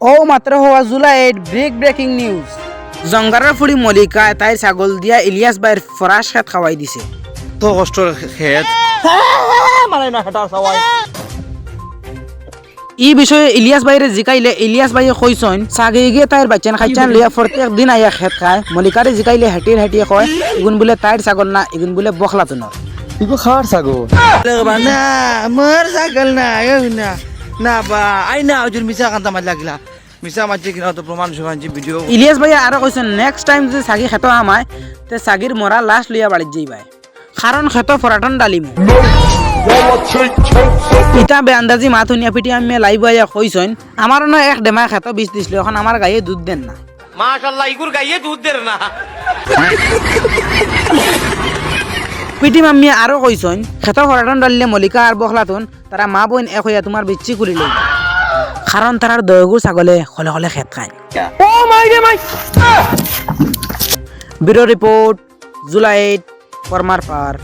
ও মাত্র হওয়া July 8 breaking news. জঙ্গারের ফুড়ি Mallika তাই ছাগল দিয়া ইলিয়াস ভাইয়ের ফরাস খেত খাওয়াই দিছে। তো কষ্টর খেত মানে না হেটা সবাই এই বিষয়ে ইলিয়াস ভাইরে জিকাইলে ইলিয়াস ভাইয়ে কইছন সাগে গিয়ে তাইর বাচ্চান খাইচান লইয়া প্রত্যেক দিন আইয়া খেত খায়। মলিকারে জিকাইলে হেঁটিয়ে কয় এগুন বলে তাইর ছাগল না, এগুন বলে বখলা তুনর। ইগো খাওয়ার ছাগল না মোর ছাগল না না না বা আই না ওজন মিছা কান্তা মাছ লাগলা মিছা মাছি কিনা তো প্রমাণ সুমানছি ভিডিও। ইলিয়াস ভাইয়া আরো কইছেন নেক্সট টাইম যদি সাগি খেত আমায় তে সাগির মরা লাশ লইয়া বাড়িত যাইবাই, কারণ খেত ফরাটন ডালিম। ইটা বেআন্দাজি মাথ শুনিয়া পিটি আমি লাইভ আইয়া কইছন আমার ন এক ডেমা খেত বিষ দিছিল, এখন আমার গায়ে দুধ দেন না। মাশাআল্লাহ ইগুর গাইয়ে দুধ দের না। পিটি মাম্মি আরো কইছন খেত ফরাটন ডালিলে মলিকা আর বখলাতুন তারা মা বোন এক হইয়া তোমার বিচ্ছি করি লই, কারণ তারার দয়গুর ছাগলে হলে হলে খেত খায়। ও মাই রে মাই। ব্যুরো রিপোর্ট, জুলাই 8 ফরমার পার।